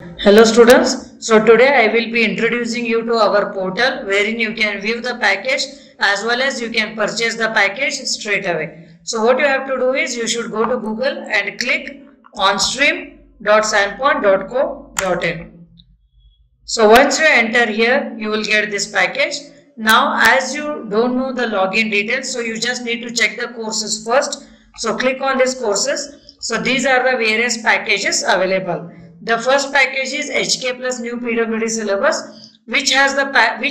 Hello students, so today I will be introducing you to our portal wherein you can view the package as well as you can purchase the package straight away. So what you have to do is you should go to Google and click onstream.sandpoint.co.in. So once you enter here, you will get this package. Now as you don't know the login details, so you just need to check the courses first. So click on these courses. So these are the various packages available. The first package is HK plus new PWD syllabus, which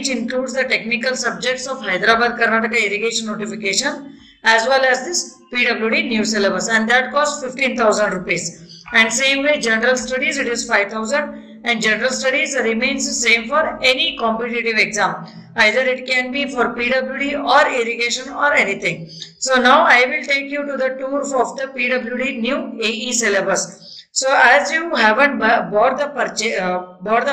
includes the technical subjects of Hyderabad Karnataka irrigation notification as well as this PWD new syllabus, and that costs 15,000 rupees. And same way general studies, it is 5,000, and general studies remains the same for any competitive exam. Either it can be for PWD or irrigation or anything. So now I will take you to the tour of the PWD new AE syllabus. So as you haven't bought the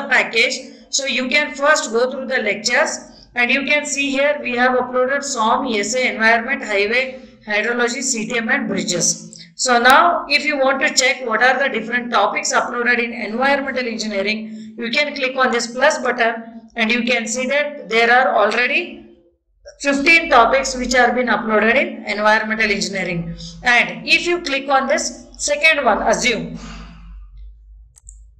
package, so you can first go through the lectures, and you can see here we have uploaded SOM, ESA, Environment, Highway, Hydrology, CTM and Bridges. So now if you want to check what are the different topics uploaded in environmental engineering, you can click on this plus button and you can see that there are already 15 topics which are been uploaded in environmental engineering. And if you click on this second one, assume.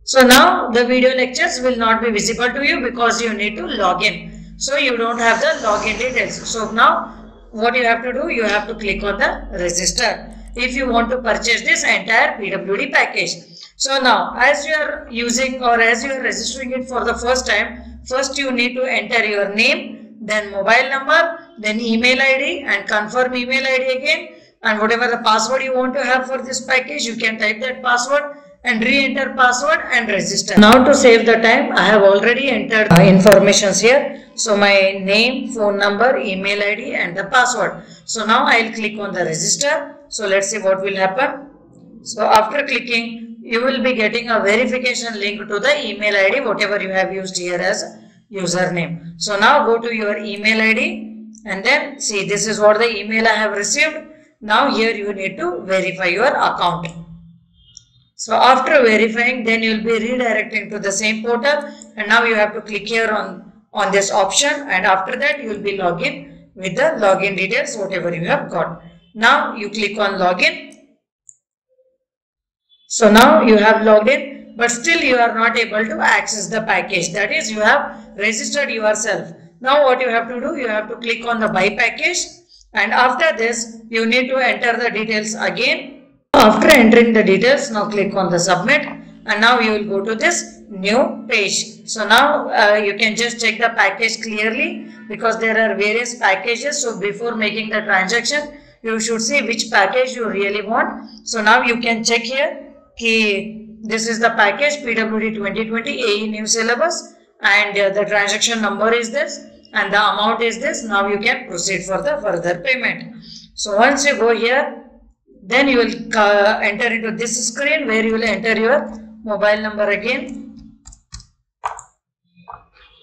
So now the video lectures will not be visible to you because you need to log in. So you don't have the login details. So now what you have to do, you have to click on the register if you want to purchase this entire PWD package. So now as you are using or as you are registering it for the first time, first you need to enter your name, then mobile number, then email ID and confirm email ID again, and whatever the password you want to have for this package, you can type that password and re-enter password and register. Now to save the time, I have already entered the informations here. So my name, phone number, email ID and the password. So now I will click on the register. So let's see what will happen. So after clicking, you will be getting a verification link to the email ID, whatever you have used here as username. So now go to your email ID and then see this is what the email I have received. Now here you need to verify your account. So after verifying, then you will be redirecting to the same portal, and now you have to click here on this option, and after that you will be login with the login details whatever you have got. Now you click on login. So now you have logged in, but still you are not able to access the package. That is, you have registered yourself. Now what you have to do, you have to click on the buy package, and after this you need to enter the details again. After entering the details, now click on the submit, and now you will go to this new page. So now you can just check the package clearly because there are various packages. So before making the transaction, you should see which package you really want. So now you can check here कि this is the package PWD 2020 AE new syllabus, and the transaction number is this and the amount is this. Now you can proceed for the further payment. So once you go here, then you will enter into this screen where you will enter your mobile number again.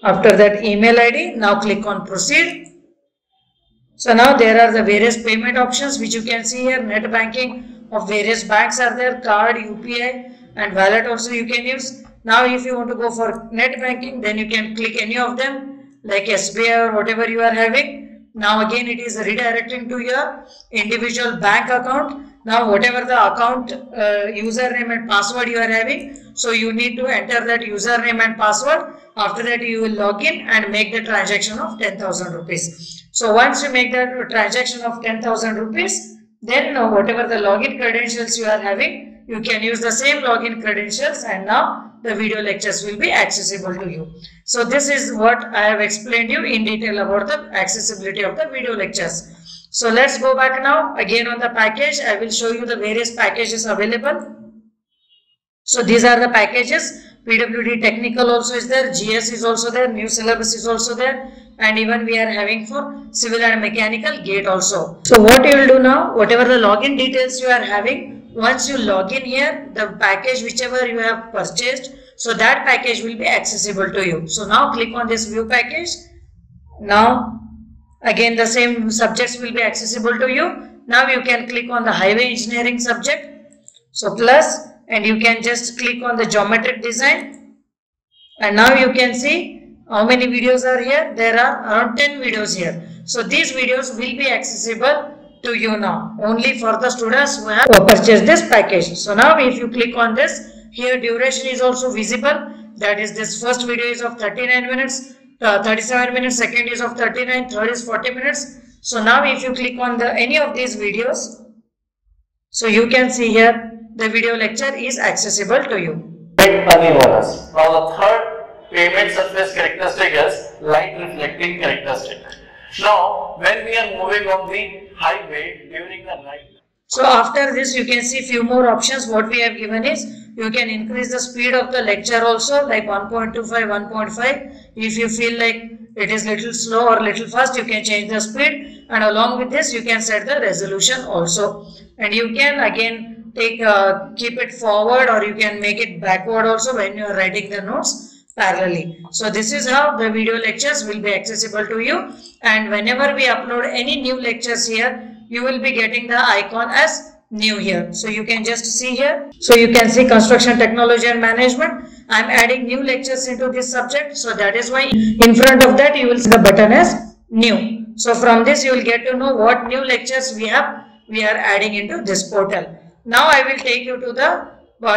After that email ID, now click on proceed. So now there are the various payment options which you can see here. Net banking of various banks are there, card, UPI and wallet also you can use. Now if you want to go for net banking, then you can click any of them like SBI or whatever you are having. Now again it is redirecting to your individual bank account. Now whatever the account username and password you are having, so you need to enter that username and password. After that you will log in and make the transaction of 10,000 rupees. So once you make the transaction of 10,000 rupees, then whatever the login credentials you are having, you can use the same login credentials, and now the video lectures will be accessible to you. So this is what I have explained you in detail about the accessibility of the video lectures. So let's go back now again on the package. I will show you the various packages available. So these are the packages. PWD technical also is there, GS is also there, new syllabus is also there, and even we are having for civil and mechanical gate also. So what you will do now, whatever the login details you are having, once you log in here, the package whichever you have purchased, so that package will be accessible to you. So now click on this view package. Now again the same subjects will be accessible to you. Now you can click on the highway engineering subject. So plus, and you can just click on the geometric design, And now you can see how many videos are here. There are around 10 videos here. So these videos will be accessible to you now, only for the students who have purchased this package. So now if you click on this, here duration is also visible. That is, this first video is of 39 minutes, 37 minutes, second is of 39, third is 40 minutes. So now if you click on any of these videos, so you can see here the video lecture is accessible to you. Now the third pavement surface characteristic is light reflecting characteristic. Now when we are moving on the highway during the night. So after this you can see few more options. What we have given is you can increase the speed of the lecture also, like 1.25, 1.5. If you feel like it is little slow or little fast, you can change the speed, and along with this you can set the resolution also, and you can again keep it forward or you can make it backward also when you are writing the notes parallelly. So this is how the video lectures will be accessible to you, and whenever we upload any new lectures here, you will be getting the icon as new here. So you can just see here. So you can see construction technology and management. I am adding new lectures into this subject. So that is why in front of that you will see the button as new. So from this you will get to know what new lectures we are adding into this portal. Now I will take you to the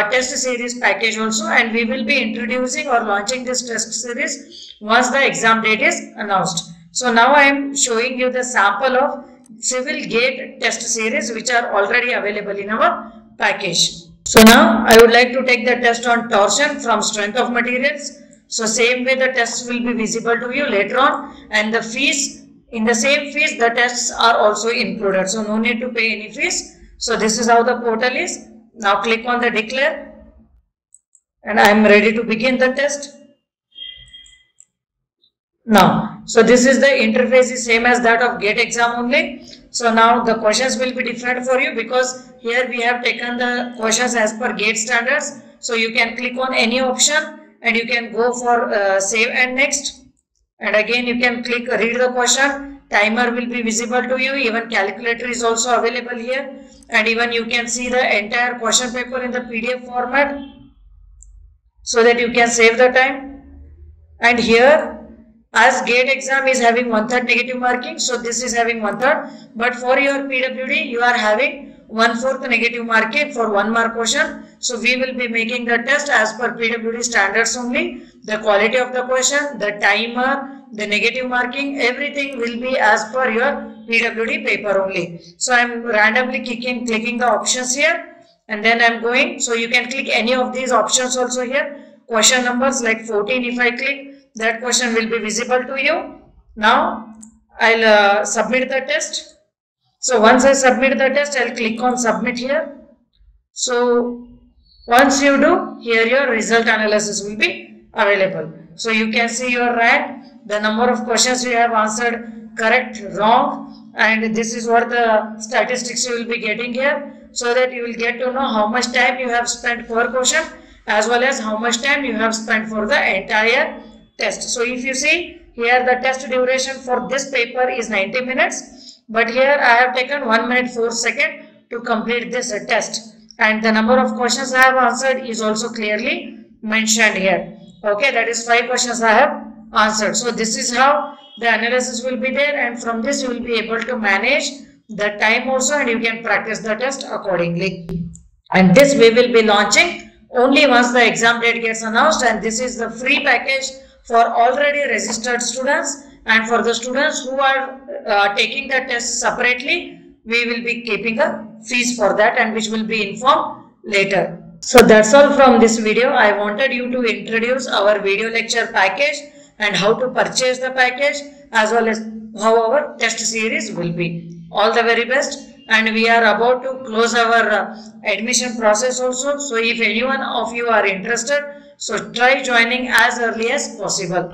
test series package also, and we will be introducing or launching this test series once the exam date is announced. So now I am showing you the sample of Civil Gate test series which are already available in our package. So now I would like to take the test on torsion from strength of materials. So same way the tests will be visible to you later on, and the fees, in the same fees the tests are also included. So no need to pay any fees. So this is how the portal is. Now click on the declare, and I am ready to begin the test. Now, so this is the interface is same as that of GATE exam only. So now the questions will be different for you because here we have taken the questions as per GATE standards. So you can click on any option and you can go for save and next. And again you can click read the question. Timer will be visible to you. Even calculator is also available here. And even you can see the entire question paper in the PDF format so that you can save the time. And here, as GATE exam is having 1/3 negative marking, so this is having 1/3, but for your PWD you are having 1/4 negative marking for 1 mark question. So we will be making the test as per PWD standards only. The quality of the question, the timer, the negative marking, everything will be as per your PWD paper only. So I am randomly clicking the options here, and then I am going. So you can click any of these options also here. Question numbers like 14, if I click, that question will be visible to you. Now I'll submit the test. So once I submit the test, I'll click on submit here. So once you do, here your result analysis will be available. So you can see your rank, the number of questions you have answered correct, wrong, and this is what the statistics you will be getting here, so that you will get to know how much time you have spent per question as well as how much time you have spent for the entire test. So if you see here, the test duration for this paper is 90 minutes, but here I have taken 1 minute 4 seconds to complete this test, and the number of questions I have answered is also clearly mentioned here. Okay, that is 5 questions I have answered. So this is how the analysis will be there, and from this you will be able to manage the time also, and you can practice the test accordingly. And this we will be launching only once the exam date gets announced, and this is the free package for already registered students, and for the students who are taking the test separately, we will be keeping a fees for that, and which will be informed later. So that's all from this video. I wanted you to introduce our video lecture package and how to purchase the package, as well as how our test series will be. All the very best, and we are about to close our admission process also. So if anyone of you are interested, so try joining as early as possible.